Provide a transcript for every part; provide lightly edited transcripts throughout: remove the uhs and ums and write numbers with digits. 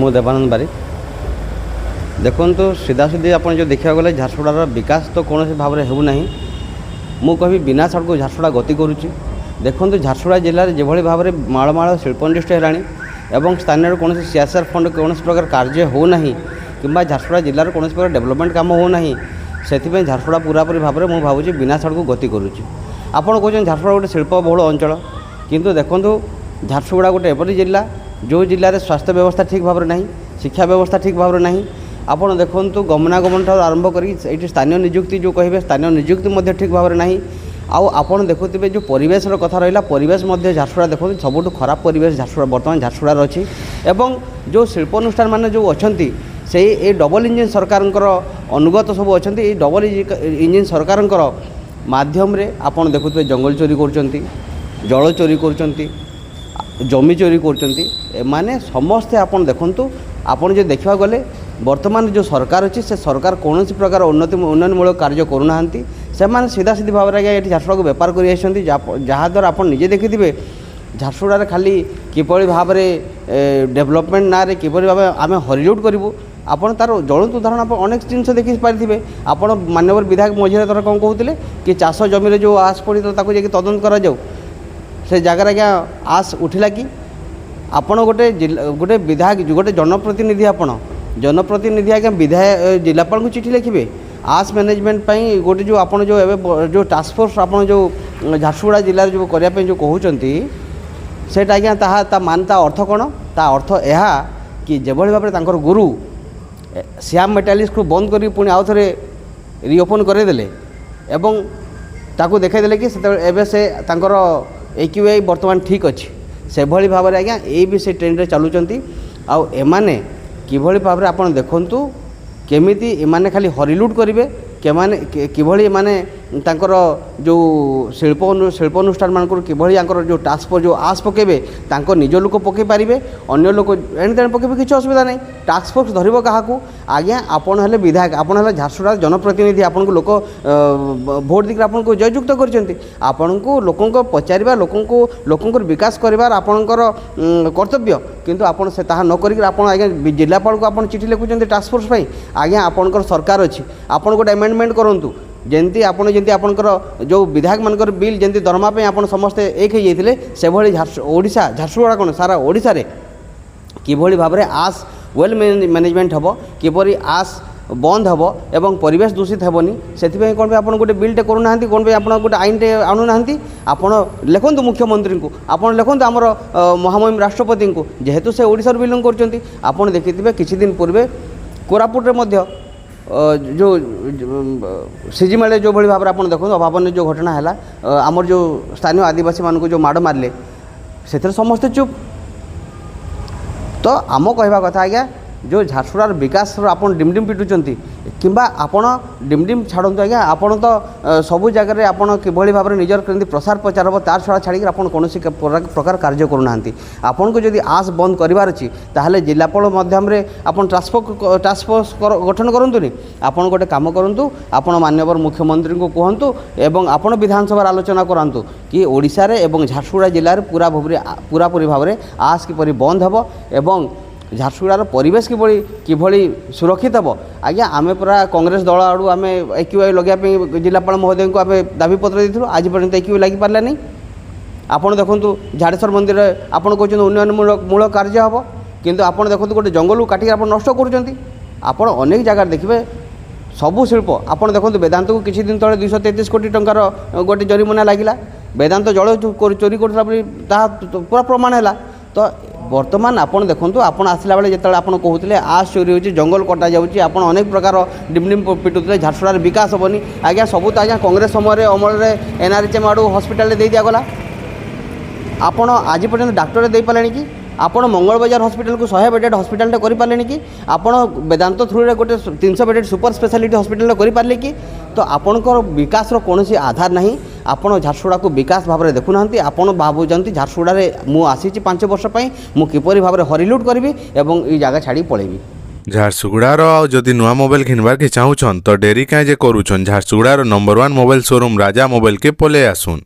मु देवानंद बारिक देखो सीधासीधी आप जो देखा गले झारसुगुड़ार विकास तो कौन भाव में होना मु कहि बिना सड़क झारसुगुड़ा गति करुच्ची देखो झारसुगुड़ा जिले में जो भाव में मालमाल शिल्प इंडस्ट्री है स्थानीय कौन सीएसआर फंड कौन प्रकार कार्य होना कि झारसुगुड़ा जिले में कौन प्रकार डेवलपमेंट काम होना से झारसुगुड़ा पूरापूरी भाव में मुझे भावुँ बिना सड़क गति करुच्ची आपड़ कहते झारसुगुड़ा गोटे शिल्प बहुल अंचल किंतु देखो झारसुगुड़ा गोटे एपरी जिला जो जिले में स्वास्थ्य व्यवस्था ठीक भाव में ना शिक्षा व्यवस्था ठीक भाव में ना आपड़ देखो गमनागमन ठार आरंभ कर स्थानीय निजुक्ति जो कहे स्थानीय निजुक्ति ठीक भाव में ना आपड़ देखुवे जो परिवेश कथा रहा परिवेश झारसुगुड़ा देखो सबुठ खराब परिवेश झारसुगुड़ा बर्तमान झारसुगुड़ार अच्छी एवं जो शिल्पानुष्ठान मान जो अच्छा से ये डबल इंजिन सरकार अनुगत सब अच्छा डबल इंजिन सरकार माध्यम आपड़ देखुवे जंगल चोरी कर जल चोरी कर जमी चोरी कर समस्ते आपन देखंतु आपन जो देखा गले वर्तमान जो सरकार अच्छी से सरकार कौन प्रकार उन्नयनमूलक कार्य करूना से सीधा सीधी भाव में ये झारसुगुड़ा को बेपार कर जहाँद्वारा आप निजे देखिथे झारसुगुड़ा खाली किपरि भाव में डेवलपमेंट ना किपरि भाव आम हरिलुट करूँ आपड़ तार जलंत उदाहरण आप अनेक जिन देखी पारे आप माननीय विधायक मझीरे थर कौन कहते कि चाष जमी जो आस पड़ी जाए तदंत कर से जगार आज्ञा आस उठिला कि आपण गोटे गोटे विधायक गोटे जनप्रतिनिधि जनप्रतिनिधि आज्ञा विधायक जिलापाल को चिठी लिखे आस मैनेजमेंट गोटे जो आप जो टास्क फोर्स आप जो झारसुगुड़ा जिले जो करने जो कहते सेटा आज्ञा ता मान ता अर्थ कौन ता अर्थ यह कि जो भाव में गुरु श्याम मेटालिक्स को बंद कर पुणी आउ थे रिओपन करदे एवं ताकू देखदेले कि से एक्यूआई बर्तमान ठीक अच्छी से भली भाव में आज्ञा ये भी से ट्रेंड चलुँच आउ एमाने किभली भाव में आपन देखंतु केमिति एमाने खाली हरिलुट करेंगे किभली एमाने तांकर जो शिल्पानुष्ठान मान किभली जो टास्क फोर्स जो आस पकेबे तांको निज लोक पकई पारे अन्य लोक एणे तेणे पकेबे किसी असुविधा नहीं टास्क फोर्स धरब क्या आज्ञा आपन हेले विधायक आपन हेले झारसुगुड़ा जनप्रतिनिधि आपन को लोक भोट देकर आपन को जययुक्त करछन्ती आपन को लोकंको पचारिबा लोकंको विकास करिबार आपनकर कर्तव्य किंतु आपन से ताहा न करिक आपन आज्ञा जिलापाल को आपन चिठी लिखुछन्ती टास्क फोर्स पई आज्ञा आपनकर सरकार अछि आपन गोटे अमेंडमेंट करंतु जमती आपणकर जो विधायक मानकर बिल जमती दरमापी आप समस्ते एक हो जाते से भाई ओडिशा झारसुगुड़ा कौन सारा ओडिशा रे किभली भाव में आस वेल मैनेजमेंट हम किपरि आस बंद हम एवं परिवेश दूषित हेनी से कौन भी आप गोटे बिलटे करूना कौन भी आप गोटे आईनटे आणुना आपड़ लिखु मुख्यमंत्री को आपड़ लिखु आमर महामहिम राष्ट्रपति को जेहेतु से ओडिशा बिलंग कर देखिए किसी दिन पूर्वे कोरापुट जो सीजीमेले जो भाई भाव में आप देखो अभावन जो घटना है आमर जो स्थानीय आदिवासी मान को जो माड़ मारे से समस्ते चुप तो आम कहवा कथा आज्ञा जो झारसुगुड़ार विकास आप डिमडिम पिटुंट कि आपड़ डिमडिम छाड़ू आज्ञा आपड़ तो सबू जगह आप किभली भाव में निजर केमती प्रसार प्रचार हम तार छड़ा छाड़ी आप कौन प्रकार कार्य करूना आपन को जदि आस बंद करार अच्छी ताहले जिलापाल मध्यम आप टास्क फोर्स गठन करूँ आपन गोटे कम करूँ आपन माननीय मुख्यमंत्री को कहतु एवं आपन विधानसभा आलोचना करातु कि ओडिशा रे एवं झारसुगुड़ा जिले में पूरापूरी भाव में आस किपरि बंद हम एवं झारसुगुड़ार परिवेश किभली सुरक्षित हम आज्ञा आम पूरा कांग्रेस दल आड़ू आम एक्यूआई लगे जिलापाल महोदय को आम दाबीपत्र देलु आज पर्यटन एक्यूआई लगी पारा नहीं आपड़ देखो झाड़ेश्वर मंदिर आपड़ कहते उन्नयनमूलक कार्य हम किंतु आपड़ देखो गोटे जंगल काटिक आप नष्ट कर अनेक जगह देखिए सबू शिल्प आपड़ देखो वेदांत को किसी दिन तले 233 कोटी टंकार गोटे जरिमाना लगिला वेदांत जल चोरी करता पूरा प्रमाण है तो वर्तमान आपड़ देखो आपड़ आसला बेले जो आप कहते आस चोरी होती जंगल कटा जाऊँगी आप अनेक प्रकार डिमडिम पिटुते झारसुगुड़ार विकास हेनी आज्ञा सबू तो आज्ञा कांग्रेस समय अमल एनआरएचएम आड़ू हस्पिटाल दे दिगला आपड़ आज पर्यटन डाक्टर दे पारे कि आपड़ मंगल बजार हस्पिटाल को 100 बेडेड हस्पिटाल कर पारे कि आपड़ वेदांत थ्रू रे गोटे 300 बेडेड सुपर स्पेशलिटी हस्पिटाल कर पारे कि तो आपणकर विकास कौन आधार नहीं आपड़ झारसुगुड़ा को विकास भाव में देखुना आपड़ भावुँच झारसुगुड़ा मु आसी 5 वर्ष मु किपरि भाव में हरिलुट करी और ये जगह छाड़ी पलैबी झारसुगुड़ार जदि नुआ मोबाइल किनबार के चाहूछन तो डेरी काजे करूछन झारसुगुड़ार number 1 mobile showroom Raja mobile के पले आसुन।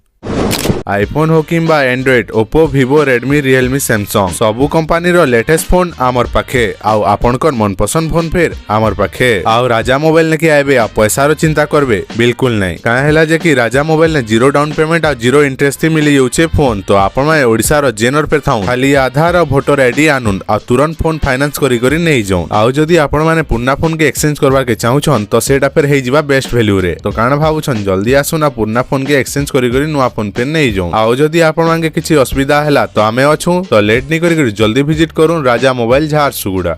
आईफोन हो किंबा Android Oppo Vivo Redmi Realme Samsung सबु कंपनी रो लेटेस्ट फोन आमर पाखे आउ आपनकर मनपसंद फोन फिर आमर पाखे आउ राजा मोबाइल ने कि आबे आ पैसा रो चिंता करबे बिल्कुल नहीं काहे हैला जे कि राजा मोबाइल ने जीरो डाउन पेमेंट आ जीरो इंटरेस्ट थी मिली जाउछे फोन तो आपण माने ओडिसा रो जेनर पे थाउ खाली आधार और वोटर आईडी आनुन आ तुरंत फोन फाइनेंस करी करी नहीं जाऊ आउ जदी आपण माने पुन्ना फोन के एक्सचेंज करबा के चाहू छन तो सेटा फिर हे जिबा बेस्ट वैल्यू रे तो काण भाबु छन जल्दी आसु ना पुन्ना फोन के एक्सचेंज करी करी नुवा फोन पे नहीं जाऊ आउ जदी आपण माने किछि असुविधा हैला तो आमे अछु तो लेट नहीं करी जल्दी विजिट करू राजा मोबाइल झारसुगुड़ा।